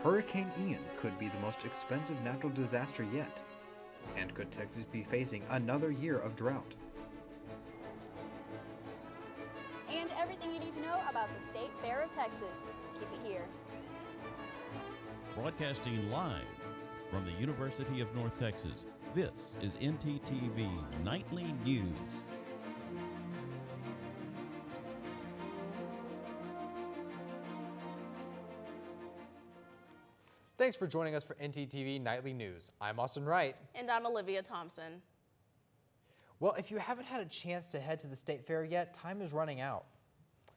Hurricane Ian could be the most expensive natural disaster yet. And could Texas be facing another year of drought? And everything you need to know about the State Fair of Texas. Keep it here. Broadcasting live from the University of North Texas, this is ntTV Nightly News. Thanks for joining us for ntTV Nightly News. I'm Austin Wright. And I'm Olivia Thompson. Well, if you haven't had a chance to head to the State Fair yet, time is running out.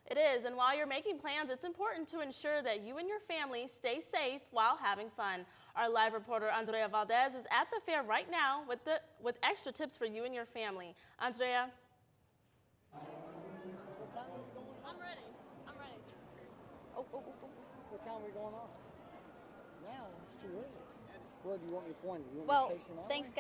It is, and while you're making plans, it's important to ensure that you and your family stay safe while having fun. Our live reporter Andrea Valdez is at the fair right now with extra tips for you and your family. Andrea? I'm ready. What time are we going on? Now, it's too early. Where do you want me to point? You want Well, me facing that thanks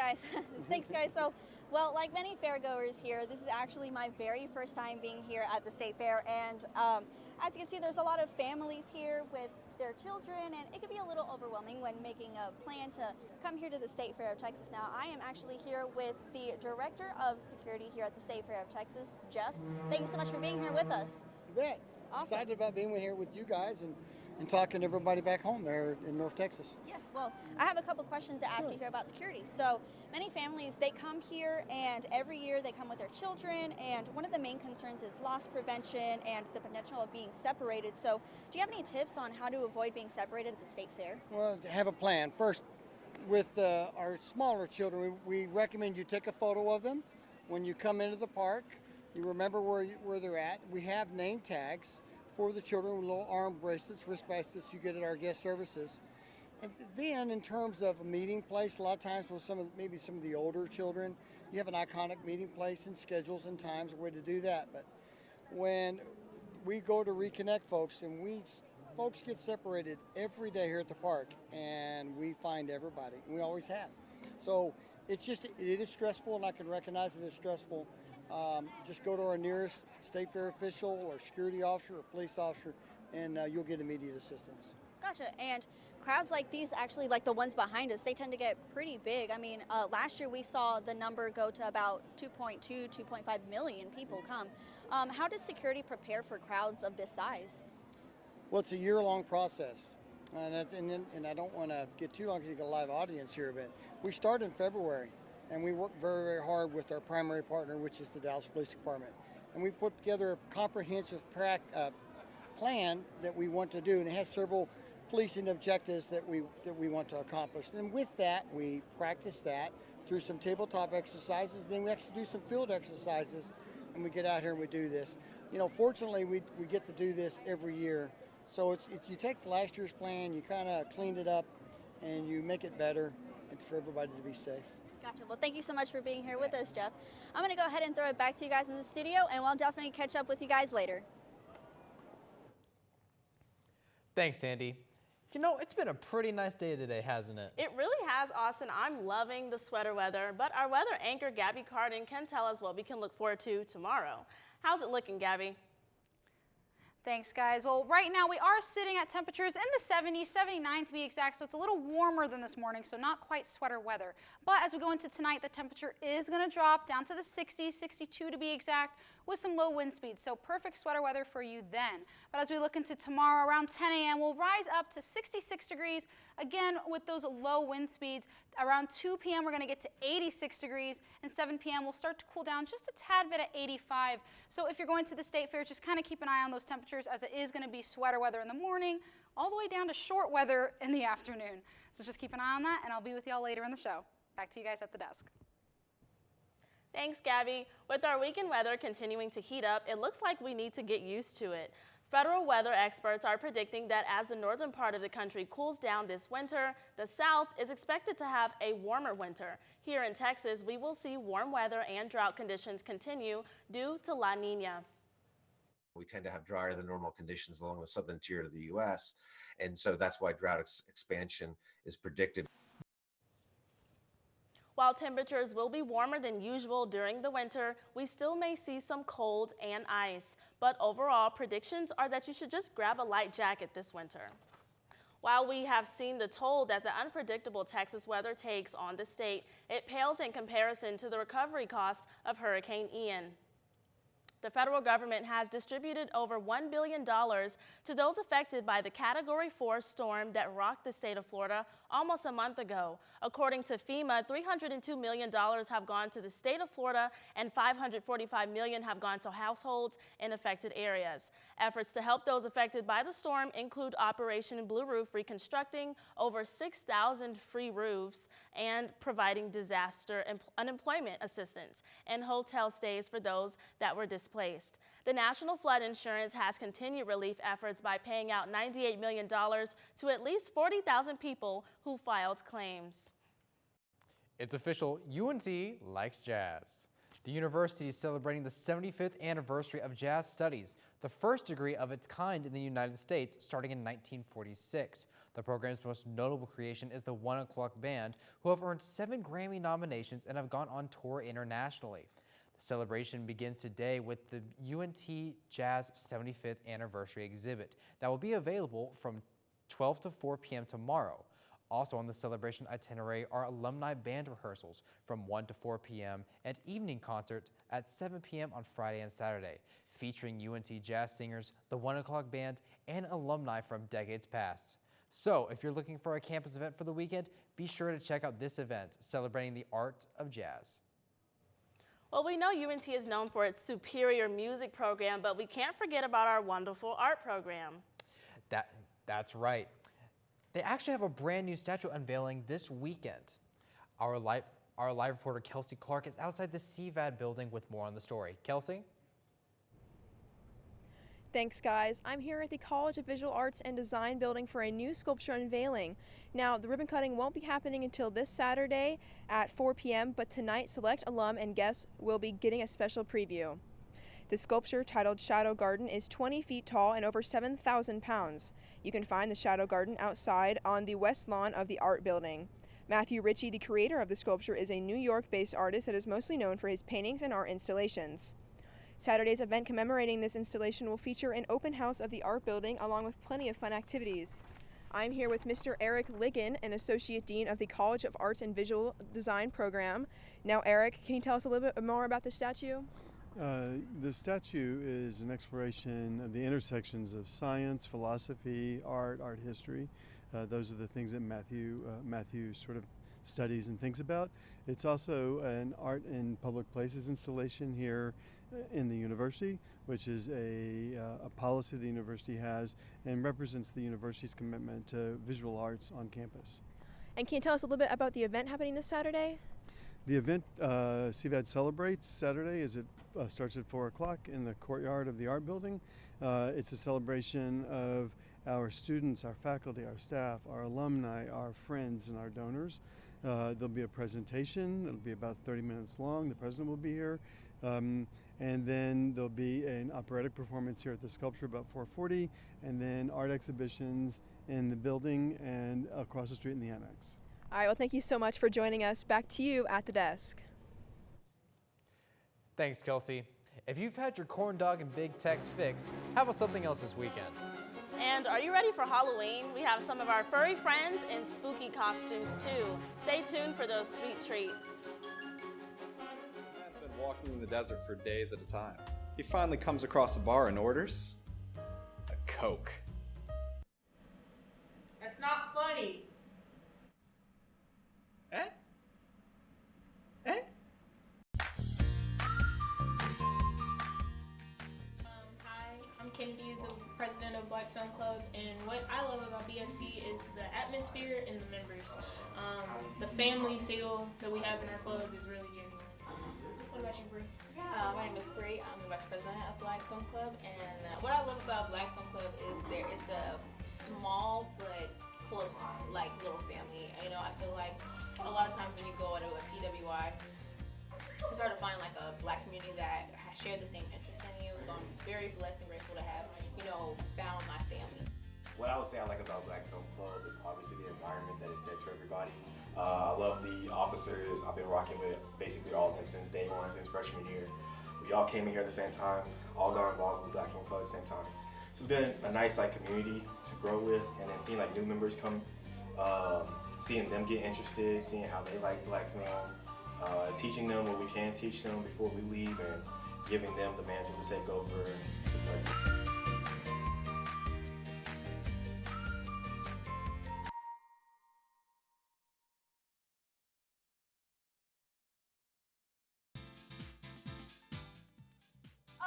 way? guys. So, well, like many fairgoers here, this is actually my very first time being here at the State Fair, and as you can see, there's a lot of families here with their children, and it can be a little overwhelming when making a plan to come here to the State Fair of Texas. Now, I am actually here with the Director of Security here at the State Fair of Texas, Jeff. Thank you so much for being here with us. You bet. Awesome. Excited about being here with you guys and talking to everybody back home there in North Texas. Yes, well, I have a couple questions to ask you here about security. So many families, they come here and every year they come with their children, and one of the main concerns is loss prevention and the potential of being separated. So do you have any tips on how to avoid being separated at the State Fair? Well, to have a plan. First, with our smaller children, we recommend you take a photo of them when you come into the park. You remember where they're at. We have name tags for the children with little arm bracelets, wrist bracelets you get at our guest services. And then in terms of a meeting place, a lot of times with maybe some of the older children, you have an iconic meeting place and schedules and times, a way to do that. But when we go to reconnect folks, and folks get separated every day here at the park, and we find everybody. We always have. So it is stressful, and I can recognize it as stressful. Just go to our nearest State Fair official or security officer or police officer, and you'll get immediate assistance. Gotcha. And crowds like these, actually like the ones behind us, they tend to get pretty big. I mean, last year we saw the number go to about 2.5 million people come. How does security prepare for crowds of this size? Well, it's a year-long process. And I don't want to get too long because you got a live audience here, but we start in February. And we work very, very hard with our primary partner, which is the Dallas Police Department. And we put together a comprehensive plan that we want to do, and it has several policing objectives that we want to accomplish. And with that, we practice that through some tabletop exercises. Then we actually do some field exercises, and we get out here and we do this. You know, fortunately, we get to do this every year. So if you take last year's plan, you kind of cleaned it up, and you make it better, and for everybody to be safe. Gotcha. Well, thank you so much for being here with us, Jeff. I'm going to go ahead and throw it back to you guys in the studio, and we'll definitely catch up with you guys later. Thanks, Sandy. You know, it's been a pretty nice day today, hasn't it? It really has, Austin. I'm loving the sweater weather, but our weather anchor, Gabby Cardin, can tell us what we can look forward to tomorrow. How's it looking, Gabby? Thanks, guys. Well, right now we are sitting at temperatures in the 70s, 79 to be exact, so it's a little warmer than this morning, so not quite sweater weather. But as we go into tonight, the temperature is going to drop down to the 60s, 62 to be exact, with some low wind speeds, so perfect sweater weather for you then. But as we look into tomorrow, around 10 a.m., we'll rise up to 66 degrees, again with those low wind speeds. Around 2 p.m., we're going to get to 86 degrees, and 7 p.m., we'll start to cool down just a tad bit at 85. So if you're going to the State Fair, just kind of keep an eye on those temperatures, as it is going to be sweater weather in the morning, all the way down to short weather in the afternoon. So just keep an eye on that, and I'll be with y'all later in the show. Back to you guys at the desk. Thanks, Gabby. With our weekend weather continuing to heat up, it looks like we need to get used to it. Federal weather experts are predicting that as the northern part of the country cools down this winter, the South is expected to have a warmer winter. Here in Texas, we will see warm weather and drought conditions continue due to La Nina. We tend to have drier than normal conditions along the southern tier of the U.S., and so that's why drought expansion is predicted. While temperatures will be warmer than usual during the winter, we still may see some cold and ice. But overall, predictions are that you should just grab a light jacket this winter. While we have seen the toll that the unpredictable Texas weather takes on the state, it pales in comparison to the recovery cost of Hurricane Ian. The federal government has distributed over $1 billion to those affected by the Category 4 storm that rocked the state of Florida almost a month ago. According to FEMA, $302 million have gone to the state of Florida and $545 million have gone to households in affected areas. Efforts to help those affected by the storm include Operation Blue Roof, reconstructing over 6,000 free roofs and providing disaster unemployment assistance and hotel stays for those that were displaced. The National Flood Insurance has continued relief efforts by paying out $98 million to at least 40,000 people who filed claims. It's official, UNT likes jazz. The university is celebrating the 75th anniversary of jazz studies, the first degree of its kind in the United States, starting in 1946. The program's most notable creation is the 1 O'Clock Band, who have earned 7 Grammy nominations and have gone on tour internationally. The celebration begins today with the UNT Jazz 75th Anniversary exhibit that will be available from 12 to 4 p.m. tomorrow. Also on the celebration itinerary are alumni band rehearsals from 1 to 4 p.m. and evening concert at 7 p.m. on Friday and Saturday, featuring UNT jazz singers, the 1 O'Clock Band, and alumni from decades past. So if you're looking for a campus event for the weekend, be sure to check out this event celebrating the art of jazz. Well, we know UNT is known for its superior music program, but we can't forget about our wonderful art program. That's right. They actually have a brand new statue unveiling this weekend. Our live reporter Kelsey Clark is outside the CVAD building with more on the story. Kelsey? Thanks, guys. I'm here at the College of Visual Arts and Design building for a new sculpture unveiling. Now, the ribbon cutting won't be happening until this Saturday at 4 p.m., but tonight select alum and guests will be getting a special preview. The sculpture, titled Shadow Garden, is 20 feet tall and over 7,000 pounds. You can find the Shadow Garden outside on the west lawn of the art building. Matthew Ritchie, the creator of the sculpture, is a New York-based artist that is mostly known for his paintings and art installations. Saturday's event commemorating this installation will feature an open house of the art building along with plenty of fun activities. I'm here with Mr. Eric Ligon, an Associate Dean of the College of Arts and Visual Design program. Now, Eric, can you tell us a little bit more about the statue? The statue is an exploration of the intersections of science, philosophy, art history. Those are the things that Matthew sort of studies and thinks about. It's also an art in public places installation here in the university, which is a policy the university has and represents the university's commitment to visual arts on campus. And can you tell us a little bit about the event happening this Saturday? The event CVAD celebrates Saturday as it starts at 4 o'clock in the courtyard of the art building. It's a celebration of our students, our faculty, our staff, our alumni, our friends, and our donors. There'll be a presentation. It'll be about 30 minutes long. The president will be here. And then there'll be an operatic performance here at the sculpture about 4:40, and then art exhibitions in the building and across the street in the annex. All right, well, thank you so much for joining us. Back to you at the desk. Thanks, Kelsey. If you've had your corn dog and Big Tex fix, how about something else this weekend? And are you ready for Halloween? We have some of our furry friends in spooky costumes too. Stay tuned for those sweet treats. Man's been walking in the desert for days at a time. He finally comes across a bar and orders a Coke. That's not funny. Eh? Eh? Hi, I'm Kennedy, the president of Black Film Club, and what I love about BFC is the atmosphere and the members. The family feel that we have in our club is really genuine. What about you, Bree? My name is Bree. I'm the vice president of Black Film Club, and what I love about Black Film Club is it's a small but close, like, little family. You know, I feel like a lot of times when you go to a PWI, it's hard to find like a black community that share the same interests in you. So I'm very blessed and grateful to have, found my family. What I would say I like about Black Film Club is obviously the environment that it sets for everybody. I love the officers. I've been rocking with basically all of them since day one, since freshman year. We all came in here at the same time, all got involved with Black Film Club at the same time. So it's been a nice community to grow with, and then seeing new members come, seeing them get interested, seeing how they like black film, teaching them what we can teach them before we leave, and giving them the mantle to take over. It's a blessing.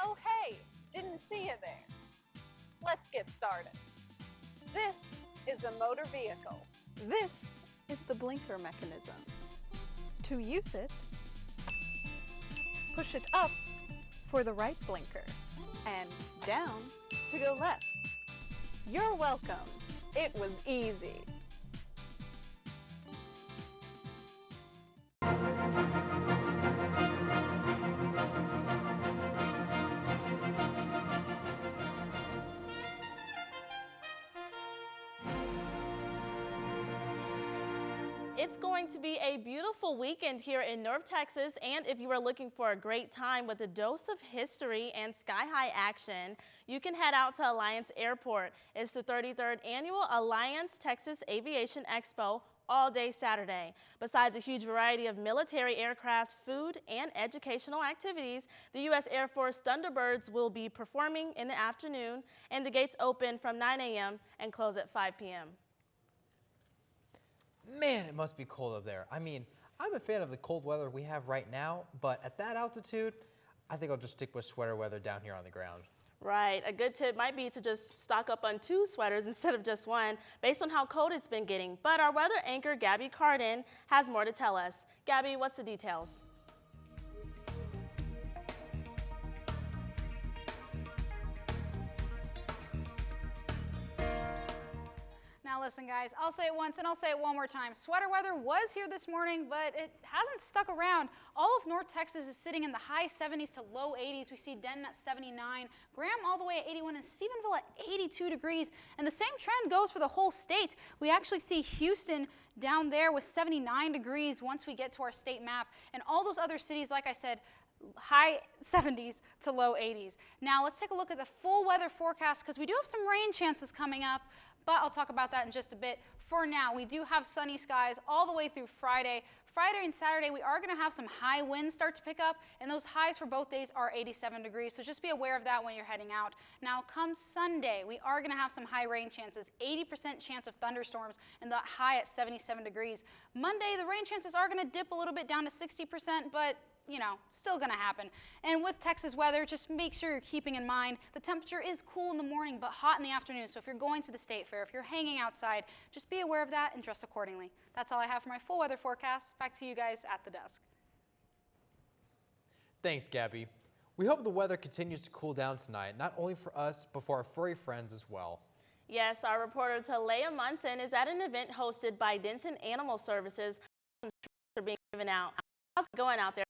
Oh hey, didn't see you there. Let's get started. This is a motor vehicle. This is the blinker mechanism. To use it, push it up for the right blinker and down to go left. You're welcome. It was easy. It's going to be a beautiful weekend here in North Texas, and if you are looking for a great time with a dose of history and sky-high action, you can head out to Alliance Airport. It's the 33rd Annual Alliance Texas Aviation Expo all day Saturday. Besides a huge variety of military aircraft, food, and educational activities, the U.S. Air Force Thunderbirds will be performing in the afternoon, and the gates open from 9 a.m. and close at 5 p.m. Man, it must be cold up there. I mean, I'm a fan of the cold weather we have right now, but at that altitude, I think I'll just stick with sweater weather down here on the ground. Right. A good tip might be to just stock up on 2 sweaters instead of just 1, based on how cold it's been getting. But our weather anchor, Gabby Cardin, has more to tell us. Gabby, what's the details? Now listen guys, I'll say it once and I'll say it one more time. Sweater weather was here this morning, but it hasn't stuck around. All of North Texas is sitting in the high 70s to low 80s. We see Denton at 79, Graham all the way at 81, and Stephenville at 82 degrees. And the same trend goes for the whole state. We actually see Houston down there with 79 degrees once we get to our state map. And all those other cities, like I said, high 70s to low 80s. Now let's take a look at the full weather forecast because we do have some rain chances coming up, but I'll talk about that in just a bit. For now, we do have sunny skies all the way through Friday. Friday and Saturday, we are going to have some high winds start to pick up, and those highs for both days are 87 degrees, so just be aware of that when you're heading out. Now, come Sunday, we are going to have some high rain chances, 80% chance of thunderstorms, and the high at 77 degrees. Monday, the rain chances are going to dip a little bit down to 60%, but you know, still gonna happen. And with Texas weather, just make sure you're keeping in mind the temperature is cool in the morning but hot in the afternoon. So if you're going to the state fair, if you're hanging outside, just be aware of that and dress accordingly. That's all I have for my full weather forecast. Back to you guys at the desk. Thanks, Gabby. We hope the weather continues to cool down tonight, not only for us, but for our furry friends as well. Yes, our reporter Talia Munson is at an event hosted by Denton Animal Services. Some treats are being given out. How's it going out there?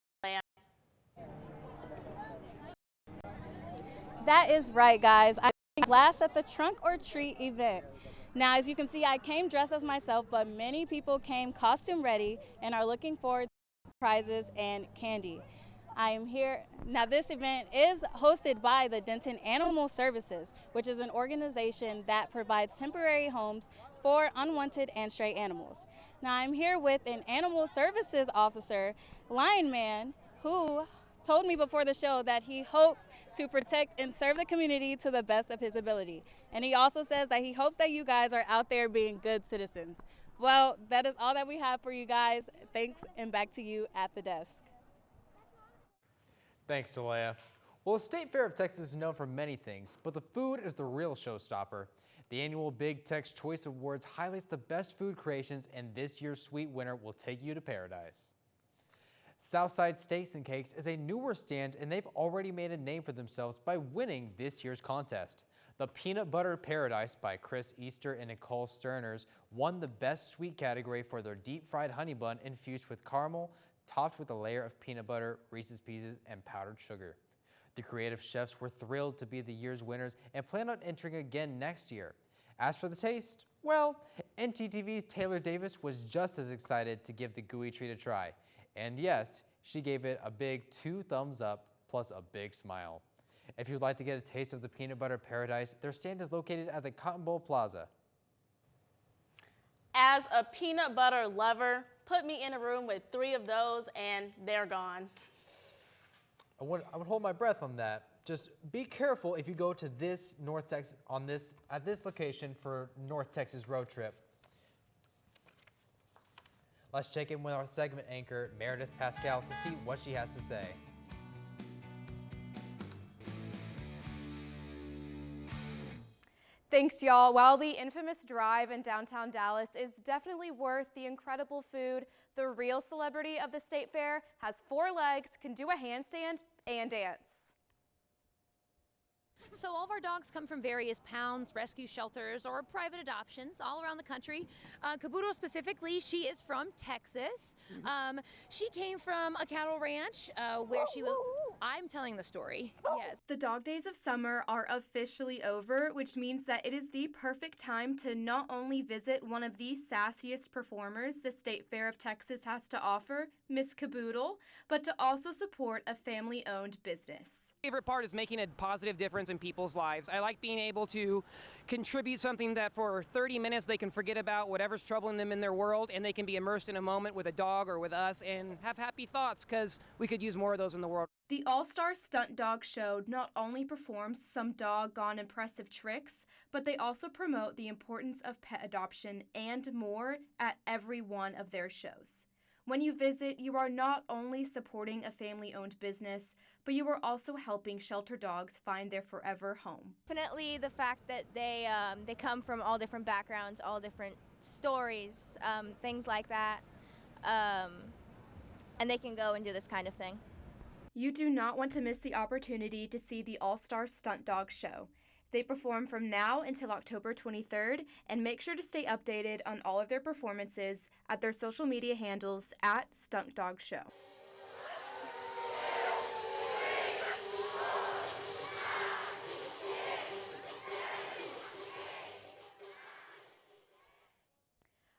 That is right, guys. I'm last at the Trunk or Treat event. Now, as you can see, I came dressed as myself, but many people came costume ready and are looking forward to prizes and candy. I am here. Now, this event is hosted by the Denton Animal Services, which is an organization that provides temporary homes for unwanted and stray animals. Now, I'm here with an animal services officer, Lion Man, who told me before the show that he hopes to protect and serve the community to the best of his ability. And he also says that he hopes that you guys are out there being good citizens. Well, that is all that we have for you guys. Thanks, and back to you at the desk. Thanks, Talia. Well, the State Fair of Texas is known for many things, but the food is the real showstopper. The annual Big Tex Choice Awards highlights the best food creations, and this year's sweet winner will take you to paradise. Southside Steaks and Cakes is a newer stand, and they've already made a name for themselves by winning this year's contest. The Peanut Butter Paradise by Chris Easter and Nicole Sterners won the Best Sweet category for their deep-fried honey bun infused with caramel, topped with a layer of peanut butter, Reese's Pieces, and powdered sugar. The creative chefs were thrilled to be the year's winners and plan on entering again next year. As for the taste, well, ntTV's Taylor Davis was just as excited to give the gooey treat a try. And yes, she gave it a big 2 thumbs up plus a big smile. If you'd like to get a taste of the peanut butter paradise, their stand is located at the Cotton Bowl Plaza. As a peanut butter lover, put me in a room with 3 of those and they're gone. I would hold my breath on that. Just be careful if you go to this North Texas at this location for North Texas road trip. Let's check in with our segment anchor, Meredith Pascal, to see what she has to say. Thanks, y'all. While the infamous drive in downtown Dallas is definitely worth the incredible food, the real celebrity of the State Fair has 4 legs, can do a handstand, and dance. So all of our dogs come from various pounds, rescue shelters, or private adoptions all around the country. Caboodle specifically, she is from Texas. She came from a cattle ranch where she was... I'm telling the story, yes. The dog days of summer are officially over, which means that it is the perfect time to not only visit one of the sassiest performers the State Fair of Texas has to offer, Miss Caboodle, but to also support a family-owned business. Favorite part is making a positive difference in people's lives. I like being able to contribute something that for 30 minutes they can forget about whatever's troubling them in their world, and they can be immersed in a moment with a dog or with us and have happy thoughts, because we could use more of those in the world. The All-Star Stunt Dog Show not only performs some doggone impressive tricks, but they also promote the importance of pet adoption and more at every one of their shows. When you visit, you are not only supporting a family-owned business, but you are also helping shelter dogs find their forever home. Definitely the fact that they come from all different backgrounds, all different stories, things like that, and they can go and do this kind of thing. You do not want to miss the opportunity to see the All-Star Stunt Dog Show. They perform from now until October 23rd, and make sure to stay updated on all of their performances at their social media handles at Stunt Dog Show.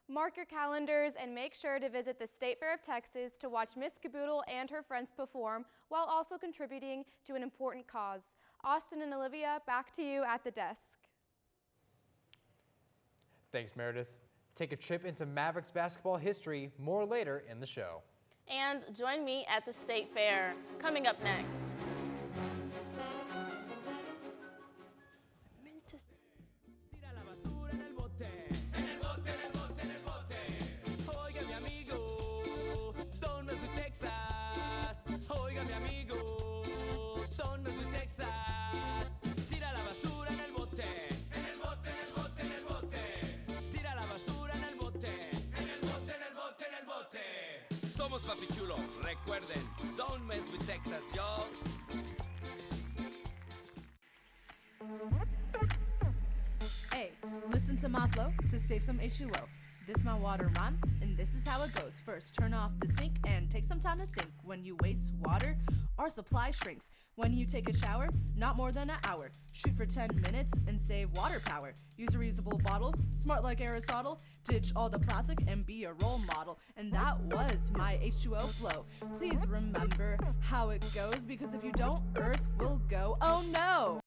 Mark your calendars and make sure to visit the State Fair of Texas to watch Miss Caboodle and her friends perform while also contributing to an important cause. Austin and Olivia, back to you at the desk. Thanks, Meredith. Take a trip into Mavericks basketball history, more later in the show. And join me at the State Fair, coming up next. Somos papi chulo, recuerden, don't mess with Texas, y'all. Hey, listen to my flow to save some H2O. This my water rhyme, and this is how it goes. First, turn off the sink and take some time to think. When you waste water, our supply shrinks. When you take a shower, not more than an hour. Shoot for 10 minutes and save water power. Use a reusable bottle, smart like Aristotle. Ditch all the plastic and be a role model. And that was my H2O flow. Please remember how it goes, because if you don't, Earth will go, oh no!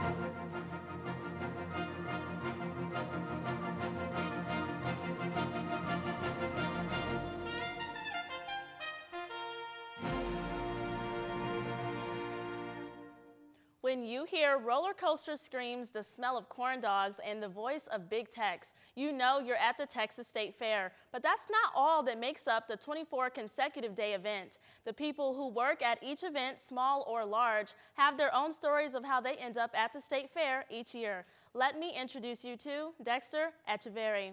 When you hear roller coaster screams, the smell of corn dogs, and the voice of Big Tex, you know you're at the Texas State Fair. But that's not all that makes up the 24 consecutive day event. The people who work at each event, small or large, have their own stories of how they end up at the State Fair each year. Let me introduce you to Dexter Echeverry.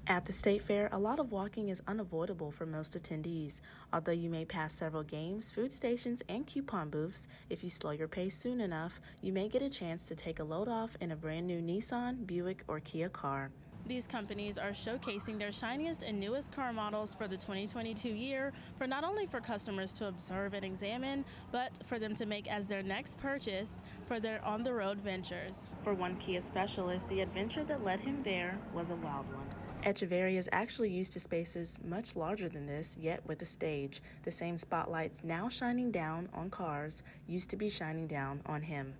At the State Fair, a lot of walking is unavoidable for most attendees. Although you may pass several games, food stations, and coupon booths, if you slow your pace soon enough, you may get a chance to take a load off in a brand new Nissan, Buick, or Kia car. These companies are showcasing their shiniest and newest car models for the 2022 year, for not only for customers to observe and examine, but for them to make as their next purchase for their on-the-road ventures. For one Kia specialist, the adventure that led him there was a wild one. Echeverria is actually used to spaces much larger than this, yet with a stage. The same spotlights now shining down on cars used to be shining down on him.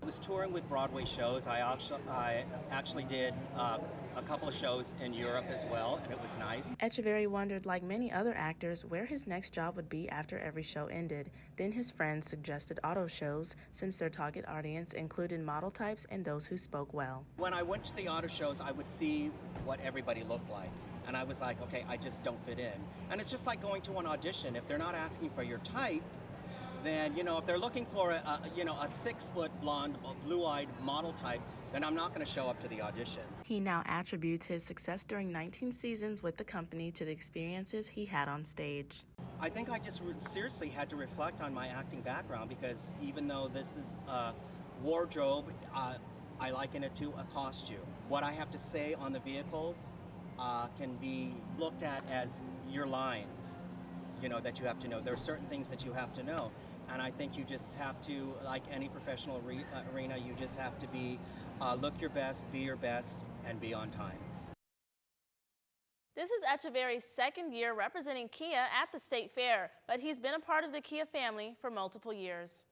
I was touring with Broadway shows. I actually did a couple of shows in Europe as well, and it was nice. Echeverria wondered, like many other actors, where his next job would be after every show ended. Then his friends suggested auto shows, since their target audience included model types and those who spoke well. When I went to the auto shows, I would see what everybody looked like. And I was like, okay, I just don't fit in. And it's just like going to an audition. If they're not asking for your type, then, if they're looking for a 6-foot blonde, blue-eyed model type, then I'm not going to show up to the audition. He now attributes his success during 19 seasons with the company to the experiences he had on stage. I think I just seriously had to reflect on my acting background, because even though this is a wardrobe, I liken it to a costume. What I have to say on the vehicles can be looked at as your lines, that you have to know. There are certain things that you have to know. And I think you just have to, like any professional arena, you just have to be, look your best, be your best, and be on time. This is Echeverria's second year representing Kia at the State Fair, but he's been a part of the Kia family for multiple years.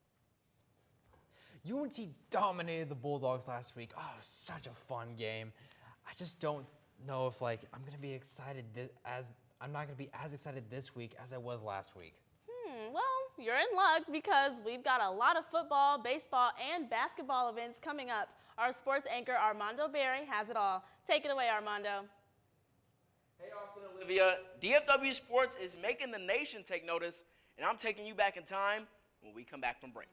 UNT dominated the Bulldogs last week. Oh, it was such a fun game. I just don't know if I'm going to be excited I'm not going to be as excited this week as I was last week. Well, you're in luck, because we've got a lot of football, baseball, and basketball events coming up. Our sports anchor, Armando Berry, has it all. Take it away, Armando. Hey, Austin and Olivia. DFW Sports is making the nation take notice, and I'm taking you back in time when we come back from break.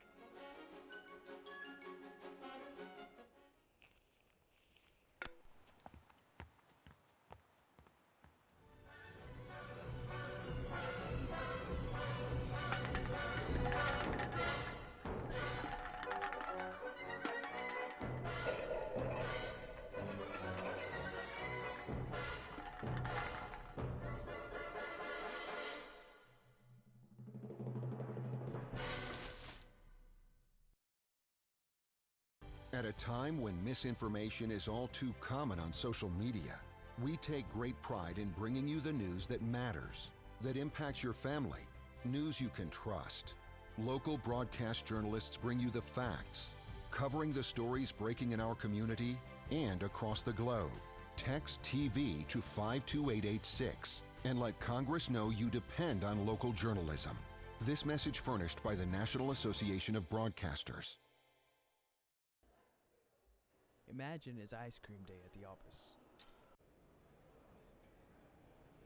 At a time when misinformation is all too common on social media, we take great pride in bringing you the news that matters, that impacts your family, news you can trust. Local broadcast journalists bring you the facts, covering the stories breaking in our community and across the globe. Text TV to 52886 and let Congress know you depend on local journalism. This message furnished by the National Association of Broadcasters. Imagine it's ice cream day at the office.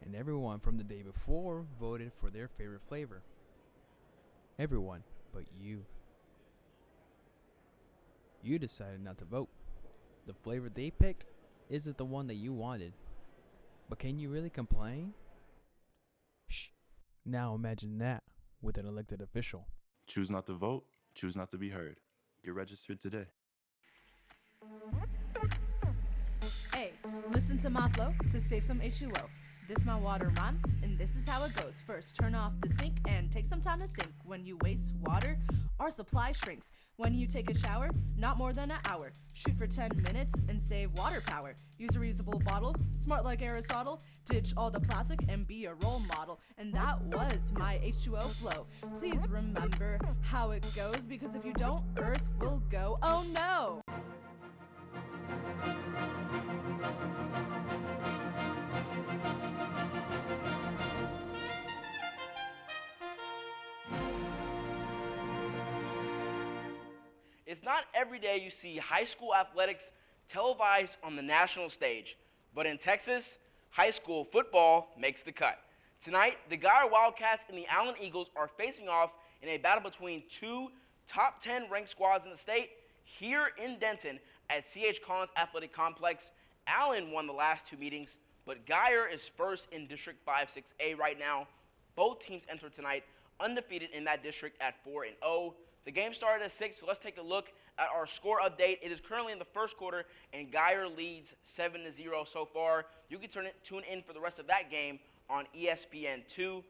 And everyone from the day before voted for their favorite flavor. Everyone but you. You decided not to vote. The flavor they picked isn't the one that you wanted. But can you really complain? Shh. Now imagine that with an elected official. Choose not to vote, choose not to be heard. Get registered today. Hey, listen to my flow to save some H2O. This my water rhyme, and this is how it goes. First, turn off the sink and take some time to think. When you waste water, our supply shrinks. When you take a shower, not more than an hour. Shoot for 10 minutes and save water power. Use a reusable bottle, smart like Aristotle. Ditch all the plastic and be a role model. And that was my H2O flow. Please remember how it goes, because if you don't, Earth will go, oh no! It's not every day you see high school athletics televised on the national stage, but in Texas, high school football makes the cut. Tonight, the Guyer Wildcats and the Allen Eagles are facing off in a battle between two top 10 ranked squads in the state here in Denton at C.H. Collins Athletic Complex. Allen won the last two meetings, but Guyer is first in District 5-6A right now. Both teams enter tonight undefeated in that district at 4-0. The game started at 6, so let's take a look at our score update. It is currently in the first quarter, and Guyer leads 7-0 so far. You can tune in for the rest of that game on ESPN2.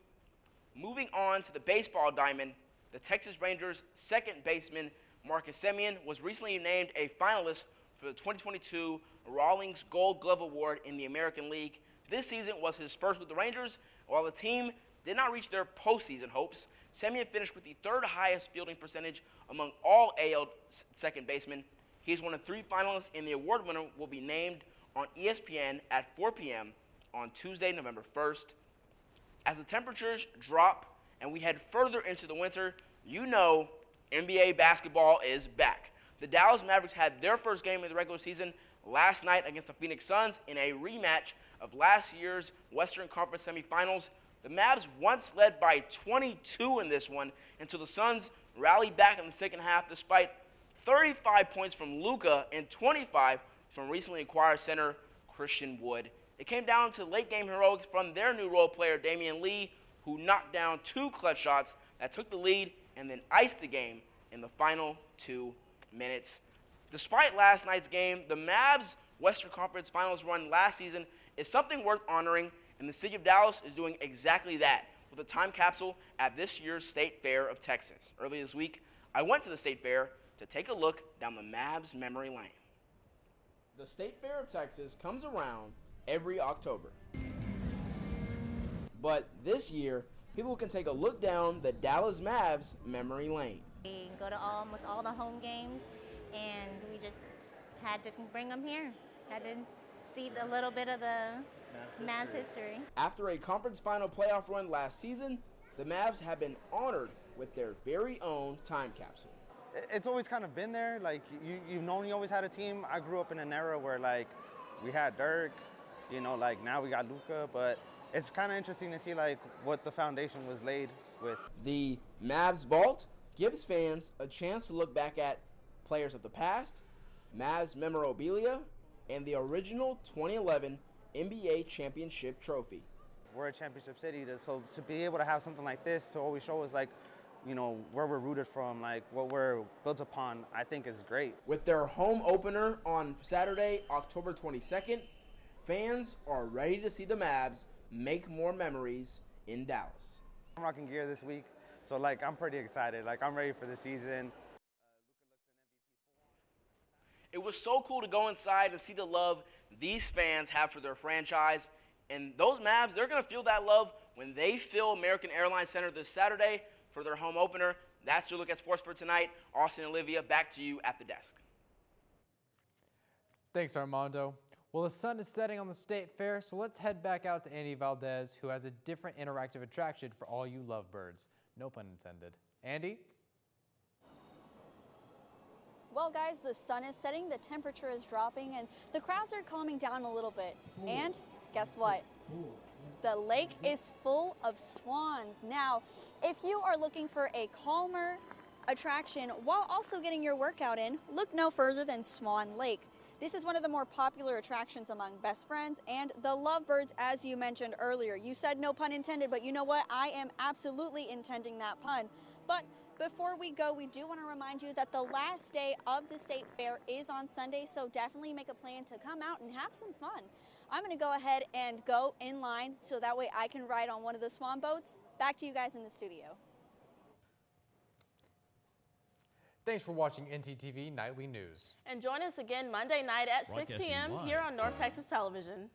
Moving on to the baseball diamond, the Texas Rangers' second baseman, Marcus Semien, was recently named a finalist for for the 2022 Rawlings Gold Glove Award in the American League. This season was his first with the Rangers. While the team did not reach their postseason hopes, Semien finished with the third highest fielding percentage among all AL second basemen. He is one of 3 finalists, and the award winner will be named on ESPN at 4 p.m. on Tuesday, November 1st. As the temperatures drop and we head further into the winter, you know NBA basketball is back. The Dallas Mavericks had their first game of the regular season last night against the Phoenix Suns in a rematch of last year's Western Conference semifinals. The Mavs once led by 22 in this one until the Suns rallied back in the second half despite 35 points from Luka and 25 from recently acquired center Christian Wood. It came down to late-game heroics from their new role player Damian Lee, who knocked down 2 clutch shots that took the lead and then iced the game in the final 2 minutes. Despite last night's game, the Mavs' Western Conference Finals run last season is something worth honoring, and the city of Dallas is doing exactly that with a time capsule at this year's State Fair of Texas. Earlier this week, I went to the State Fair to take a look down the Mavs memory lane. The State Fair of Texas comes around every October. But this year, people can take a look down the Dallas Mavs memory lane. We go to almost all the home games, and we just had to bring them here. Had to see a little bit of the Mavs history. After a conference final playoff run last season, the Mavs have been honored with their very own time capsule. It's always kind of been there. Like, you've known you always had a team. I grew up in an era where, like, we had Dirk, you know, like, now we got Luka, but it's kind of interesting to see, like, what the foundation was laid with. The Mavs Vault gives fans a chance to look back at players of the past, Mavs memorabilia, and the original 2011 NBA championship trophy. We're a championship city, so to be able to have something like this to always show us, like, you know, where we're rooted from, like what we're built upon, I think is great. With their home opener on Saturday, October 22nd, fans are ready to see the Mavs make more memories in Dallas. I'm rocking gear this week, so like I'm pretty excited. Like I'm ready for the season. It was so cool to go inside and see the love these fans have for their franchise. And those Mavs, they're going to feel that love when they fill American Airlines Center this Saturday for their home opener. That's your look at sports for tonight. Austin and Olivia, back to you at the desk. Thanks, Armando. Well, the sun is setting on the State Fair, so let's head back out to Andy Valdez, who has a different interactive attraction for all you lovebirds. No pun intended. Andy? Well, guys, the sun is setting, the temperature is dropping, and the crowds are calming down a little bit. And guess what? The lake is full of swans. Now, if you are looking for a calmer attraction while also getting your workout in, look no further than Swan Lake. This is one of the more popular attractions among best friends and the lovebirds, as you mentioned earlier. You said no pun intended, but you know what? I am absolutely intending that pun. But before we go, we do want to remind you that the last day of the State Fair is on Sunday, so definitely make a plan to come out and have some fun. I'm going to go ahead and go in line so that way I can ride on one of the swan boats. Back to you guys in the studio. Thanks for watching ntTV Nightly News. And join us again Monday night at 6 p.m. here on North Texas Television.